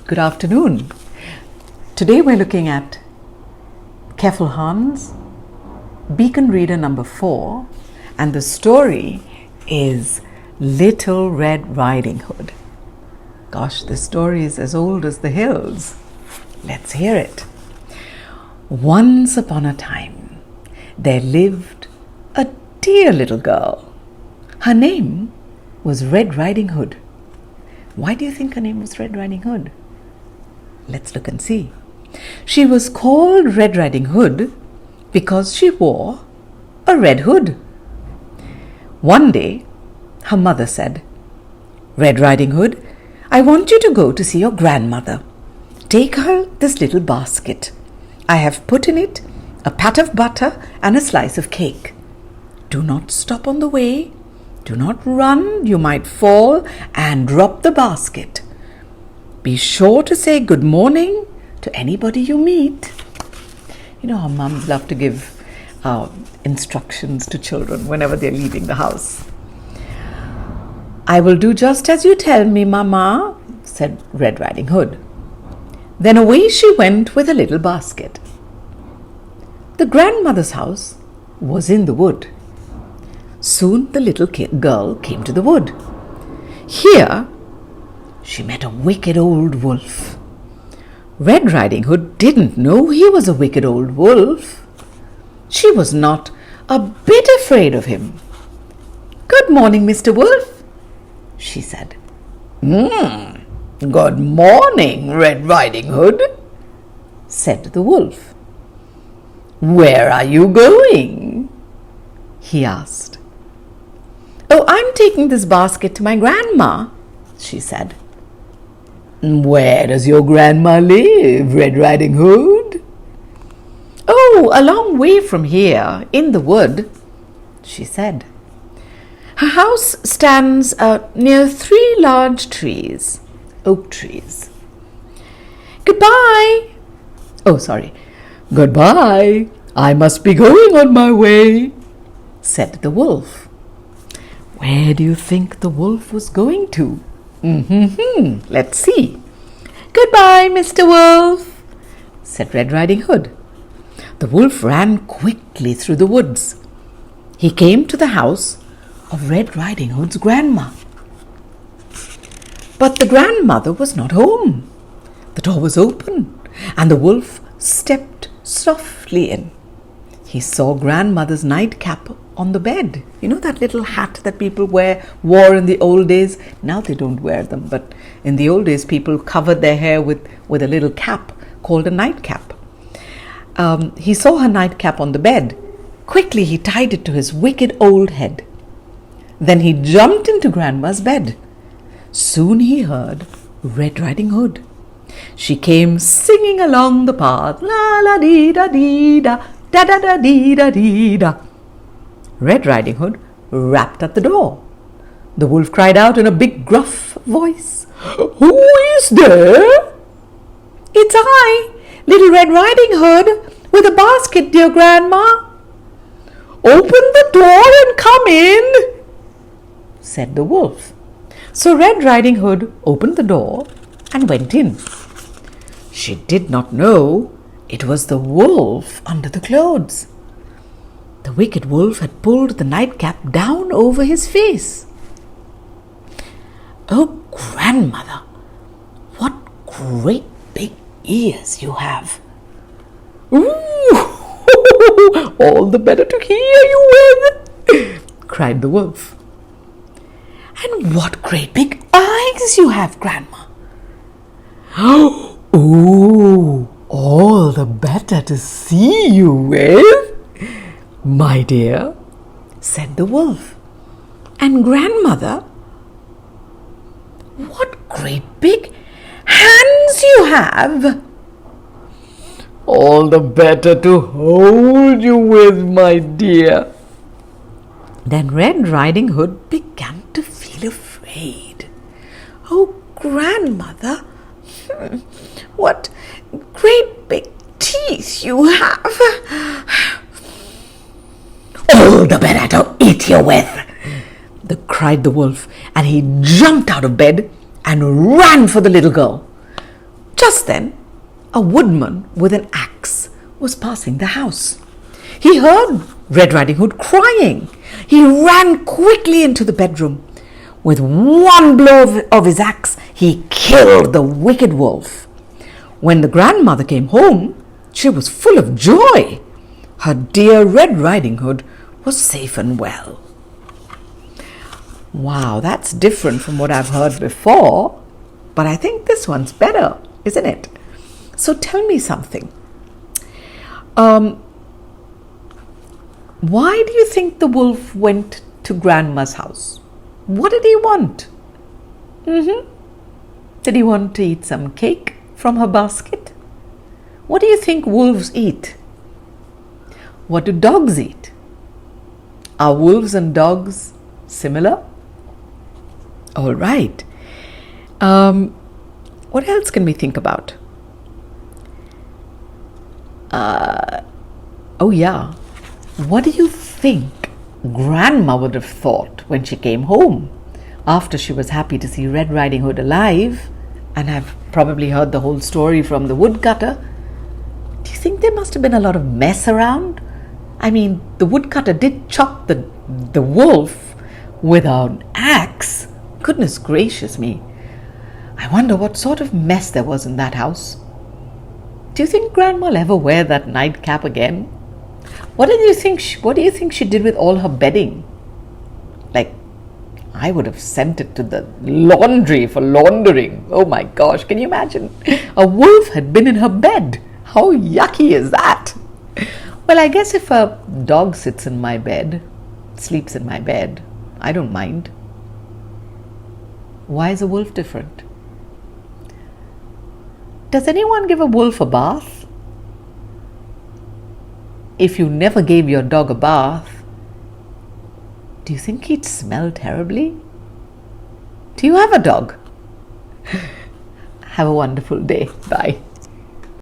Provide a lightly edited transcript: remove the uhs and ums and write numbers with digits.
Good afternoon. Today we're looking at Careful Hans, Beacon Reader number 4, and the story is Little Red Riding Hood. Gosh, the story is as old as the hills. Let's hear it. Once upon a time, there lived a dear little girl. Her name was Red Riding Hood. Why do you think her name was Red Riding Hood? Let's look and see. She was called Red Riding Hood because she wore a red hood. One day, her mother said, "Red Riding Hood, I want you to go to see your grandmother. Take her this little basket. I have put in it a pat of butter and a slice of cake. Do not stop on the way. Do not run. You might fall and drop the basket. Be sure to say good morning to anybody you meet." You know how mums love to give instructions to children whenever they're leaving the house. "I will do just as you tell me, Mama," said Red Riding Hood. Then away she went with a little basket. The grandmother's house was in the wood. Soon the little girl came to the wood. Here she met a wicked old wolf. Red Riding Hood didn't know he was a wicked old wolf. She was not a bit afraid of him. "Good morning, Mr. Wolf," she said. "Good morning, Red Riding Hood," said the wolf. "Where are you going?" he asked. "Oh, I'm taking this basket to my grandma," she said. "Where does your grandma live, Red Riding Hood?" "Oh, a long way from here, in the wood," she said. "Her house stands near 3 large trees, oak trees." "Goodbye." "Oh, sorry. Goodbye. I must be going on my way," said the wolf. Where do you think the wolf was going to? Let's see. "Goodbye, Mr. Wolf," said Red Riding Hood. The wolf ran quickly through the woods. He came to the house of Red Riding Hood's grandma. But the grandmother was not home. The door was open, and the wolf stepped softly in. He saw grandmother's nightcap on the bed. You know that little hat that people wore in the old days? Now they don't wear them, but in the old days people covered their hair with a little cap called a nightcap. He saw her nightcap on the bed. Quickly he tied it to his wicked old head. Then he jumped into grandma's bed. Soon he heard Red Riding Hood. She came singing along the path, la la dee da dee da, da da da dee da dee da. Red Riding Hood rapped at the door. The wolf cried out in a big gruff voice, "Who is there?" "It's I, Little Red Riding Hood, with a basket, dear grandma." "Open the door and come in," said the wolf. So Red Riding Hood opened the door and went in. She did not know it was the wolf under the clothes. The wicked wolf had pulled the nightcap down over his face. "Oh, grandmother, what great big ears you have!" "Ooh, all the better to hear you with," cried the wolf. "And what great big eyes you have, grandma!" "Ooh, all the better to see you with, my dear," said the wolf. "And grandmother, what great big hands you have!" "All the better to hold you with, my dear." Then Red Riding Hood began to feel afraid. "Oh, grandmother, what great big teeth you have!" "All the better to eat you with," cried the wolf, and he jumped out of bed and ran for the little girl. Just then, a woodman with an axe was passing the house. He heard Red Riding Hood crying. He ran quickly into the bedroom. With one blow of his axe, he killed the wicked wolf. When the grandmother came home, she was full of joy. Her dear Red Riding Hood was safe and well. Wow, that's different from what I've heard before, but I think this one's better, isn't it? So tell me something. Why do you think the wolf went to Grandma's house? What did he want? Did he want to eat some cake from her basket? What do you think wolves eat? What do dogs eat? Are wolves and dogs similar? All right. What else can we think about? Oh yeah. What do you think Grandma would have thought when she came home after she was happy to see Red Riding Hood alive and have probably heard the whole story from the woodcutter? Do you think there must have been a lot of mess around? I mean, the woodcutter did chop the wolf with an axe. Goodness gracious me. I wonder what sort of mess there was in that house. Do you think Grandma will ever wear that nightcap again? What do you think she did with all her bedding? Like, I would have sent it to the laundry for laundering. Oh my gosh, can you imagine? A wolf had been in her bed. How yucky is that? Well, I guess if a dog sits in my bed, sleeps in my bed, I don't mind. Why is a wolf different? Does anyone give a wolf a bath? If you never gave your dog a bath, do you think he'd smell terribly? Do you have a dog? Have a wonderful day. Bye.